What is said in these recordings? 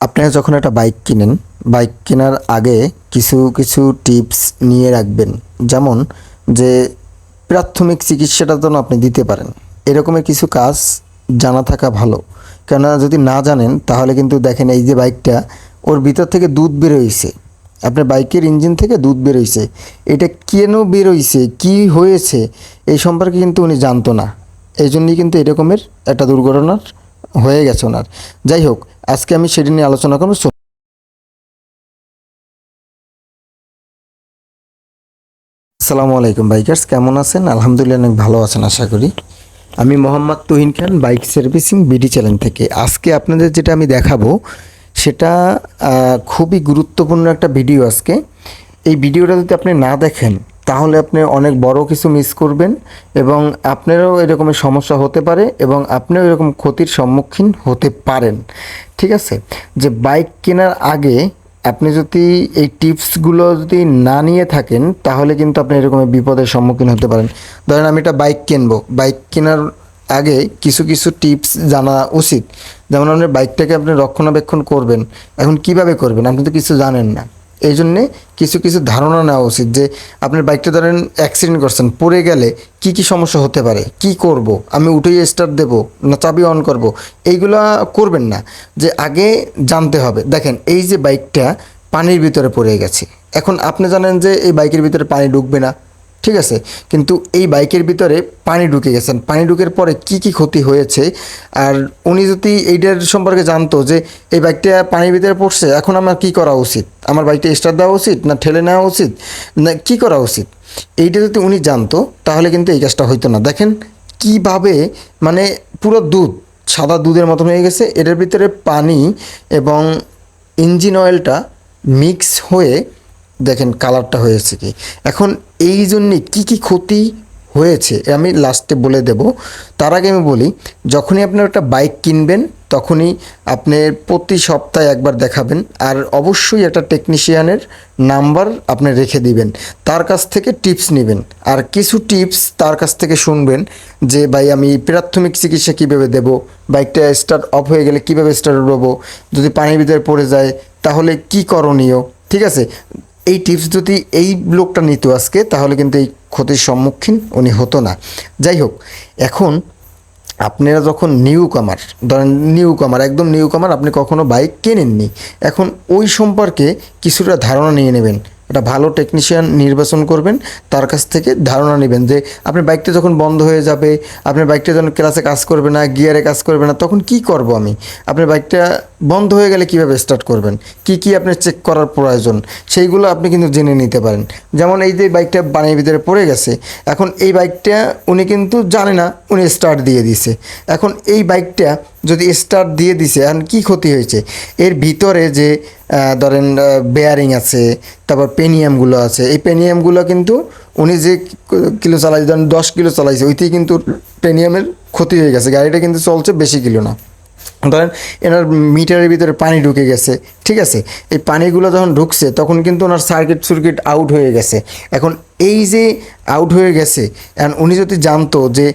আপনারা যখন একটা বাইক কিনেন, বাইক কেনার আগে কিছু কিছু টিপস নিয়ে রাখবেন। যেমন যে প্রাথমিক চিকিৎসাটা যেন আপনি দিতে পারেন, এরকমের কিছু কাজ জানা থাকা ভালো। কেননা যদি না জানেন তাহলে কিন্তু দেখেন এই যে বাইকটা, ওর ভিতর থেকে দুধ বেরোইছে, আপনার বাইকের ইঞ্জিন থেকে দুধ বেরোইছে, এটা কেন বেরোইছে, কি হয়েছে, এই সম্পর্কে কিন্তু উনি জানতো না। এই জন্যই কিন্তু এরকমের একটা দুর্ঘটনার হয়ে গেছে ওনার। যাই হোক, আজকে আমি সেটা নিয়ে আলোচনা করবো। আসসালামু আলাইকুম বাইকার্স, কেমন আছেন? আলহামদুলিল্লাহ অনেক ভালো আছেন আশা করি। আমি মোহাম্মদ তুহিন খান, বাইক সার্ভিসিং বিডি চ্যানেল থেকে। আজকে আপনাদের যেটা আমি দেখাবো সেটা খুবই গুরুত্বপূর্ণ একটা ভিডিও আজকে। এই ভিডিওটা যদি আপনি না দেখেন তাহলে আপনি অনেক বড় কিছু মিস করবেন এবং আপনারও এরকমের সমস্যা হতে পারে এবং আপনিও এরকম ক্ষতির সম্মুখীন হতে পারেন। ঠিক আছে? যে বাইক কেনার আগে আপনি যদি এই টিপসগুলো যদি না নিয়ে থাকেন তাহলে কিন্তু আপনি এরকম বিপদের সম্মুখীন হতে পারেন। ধরেন আমি একটা বাইক কিনবো, বাইক কেনার আগে কিছু কিছু টিপস জানা উচিত। যেমন আপনার বাইকটাকে আপনি রক্ষণাবেক্ষণ করবেন, এখন কিভাবে করবেন আপনি তো কিছু জানেন না। এই জন্যে কিছু কিছু ধারণা নেওয়া উচিত যে আপনার বাইকটা ধরেন অ্যাক্সিডেন্ট করছেন, পড়ে গেলে কি কি সমস্যা হতে পারে, কি করব, আমি উঠেই স্টার্ট দেব না চাবি অন করব, এইগুলো করবেন না। যে আগে জানতে হবে। দেখেন এই যে বাইকটা পানির ভিতরে পড়ে গেছে, এখন আপনি জানেন যে এই বাইকের ভিতরে পানি ঢুকবে না, ঠিক আছে, কিন্তু এই বাইকের ভিতরে পানি ঢুকে গেছেন, পানি ঢুকের পরে কি কি ক্ষতি হয়েছে। আর উনি যদি এইটার সম্পর্কে জানতো যে এই বাইকটা পানির ভিতরে পড়ছে, এখন আমার কি করা উচিত, আমার বাইকটা স্টার্ট দেওয়া উচিত না ঠেলে নেওয়া উচিত না কি করা উচিত, এইটা যদি উনি জানতো তাহলে কিন্তু এই কাজটা হইতো না। দেখেন কিভাবে, মানে পুরো দুধ, সাদা দুধের মতন হয়ে গেছে, এটার ভিতরে পানি এবং ইঞ্জিন অয়েলটা মিক্স হয়ে দেখেন কালারটা হয়েছে কি। এখন এই জন্যে কী কী ক্ষতি হয়েছে আমি লাস্টে বলে দেব। তার আগে আমি বলি, যখনই আপনার একটা বাইক কিনবেন তখনই আপনি প্রতি সপ্তাহে একবার দেখাবেন, আর অবশ্যই একটা টেকনিশিয়ানের নাম্বার আপনি রেখে দিবেন, তার কাছ থেকে টিপস নেবেন আর কিছু টিপস তার কাছ থেকে শুনবেন যে ভাই আমি প্রাথমিক চিকিৎসা কীভাবে দেব, বাইকটা স্টার্ট অফ হয়ে গেলে কীভাবে স্টার্ট দেবো, যদি পানির ভিতরে পড়ে যায় তাহলে কি করণীয়। ঠিক আছে? এই টিপস যদি এই লোকটা নিত আজকে তাহলে কিন্তু এই ক্ষতির সম্মুখীন উনি হতো না। যাই হোক, এখন আপনারা যখন নিউ কামার, ধরেন নিউ কামার, একদম নিউ কামার, আপনি কখনো বাইক কেনেননি, এখন ওই সম্পর্কে কিছুটা ধারণা নিয়ে নেবেন। একটা ভালো টেকনিশিয়ান নির্বাচন করবেন, তার কাছ থেকে ধারণা নেবেন যে আপনার বাইকটা যখন বন্ধ হয়ে যাবে, আপনার বাইকটা যখন ক্লাসে কাজ করবে না, গিয়ারে কাজ করবে না, তখন কি করব আমি, আপনার বাইকটা বন্ধ হয়ে গেলে কীভাবে স্টার্ট করবেন, কি কি আপনার চেক করার প্রয়োজন, সেইগুলো আপনি কিন্তু জেনে নিতে পারেন। যেমন এই যে বাইকটা পানির ভিতরে পড়ে গেছে, এখন এই বাইকটা উনি কিন্তু জানে না, উনি স্টার্ট দিয়ে দিছে। এখন এই বাইকটা যদি স্টার্ট দিয়ে দিছে, এখন কী ক্ষতি হয়েছে, এর ভিতরে যে ধরেন বেয়ারিং আছে, তারপর পেনিয়ামগুলো আছে, এই পেনিয়ামগুলো কিন্তু উনি যে কিলো চালাইছে, ধরেন 10 কিলো চালাইছে, ওইতেই কিন্তু পেনিয়ামের ক্ষতি হয়ে গেছে, গাড়িটা কিন্তু চলছে বেশি কিলো না। ধরেন এনার মিটারের ভিতরে পানি ঢুকে গেছে, ঠিক আছে, এই পানিগুলো যখন ঢুকছে তখন কিন্তু ওনার সার্কিট আউট হয়ে গেছে। এখন এই যে আউট হয়ে গেছে, অ্যান্ড উনি যদি জানতো যে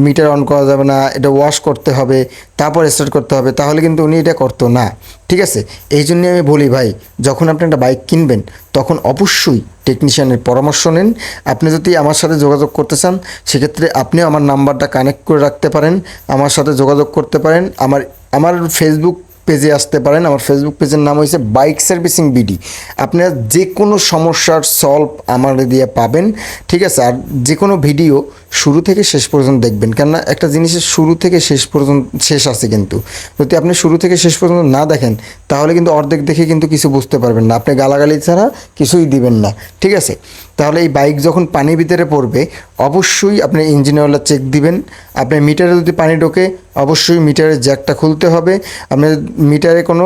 মিটার অন করা যাবে না, এটা ওয়াশ করতে হবে, তারপর স্টার্ট করতে হবে, তাহলে কিন্তু উনি এটা করতো না। ঠিক আছে? এই জন্যে আমি বলি ভাই, যখন আপনি একটা বাইক কিনবেন তখন অবশ্যই টেকনিশিয়ানের পরামর্শ নিন। আপনি যদি আমার সাথে যোগাযোগ করতে চান সেক্ষেত্রে আপনিও আমার নাম্বারটা কানেক্ট করে রাখতে পারেন, আমার সাথে যোগাযোগ করতে পারেন, আমার আমার ফেসবুক পেজে আসতে পারেন। আমার ফেসবুক পেজের নাম হয়েছে বাইক সার্ভিসিং বিডি। আপনারা যে কোনো সমস্যার সলভ আমার দিয়ে পাবেন। ঠিক আছে? আর যে কোনো ভিডিও শুরু থেকে শেষ পর্যন্ত দেখবেন, কেননা একটা জিনিসের শুরু থেকে শেষ পর্যন্ত শেষ আছে, কিন্তু যদি আপনি শুরু থেকে শেষ পর্যন্ত না দেখেন তাহলে কিন্তু অর্ধেক দেখে কিন্তু কিছু বুঝতে পারবেন না, আপনি গালাগালি ছাড়া কিছুই দিবেন না। ঠিক আছে? তাহলে এই বাইক যখন পানির ভিতরে পড়বে অবশ্যই আপনি ইঞ্জিন অয়েলটা চেক দিবেন। আপনার মিটারে যদি পানি ঢোকে অবশ্যই মিটারের জ্যাকটা খুলতে হবে। আপনার মিটারে কোনো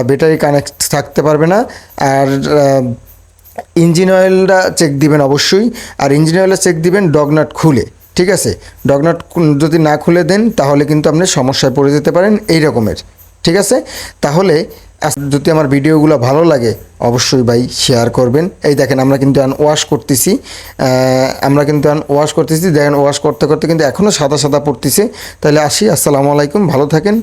ব্যাটারি কানেক্ট থাকতে পারবে না। আর ইঞ্জিন অয়েলটা চেক দিবেন অবশ্যই, আর ইঞ্জিন অয়েলটা চেক দিবেন ডগনাট খুলে। ঠিক আছে? ডগনাট যদি না খুলে দেন তাহলে কিন্তু আপনি সমস্যায় পড়ে যেতে পারেন এই রকমের। ঠিক আছে? তাহলে যদি আমার ভিডিওগুলো ভালো লাগে অবশ্যই ভাই শেয়ার করবেন। এই দেখেন আমরা কিন্তু ওয়াশ করতেছি, দেখেন ওয়াশ করতে করতে কিন্তু এখনও সাদা সাদা পড়তেছে। তাহলে আসি, আসসালামু আলাইকুম, ভালো থাকেন।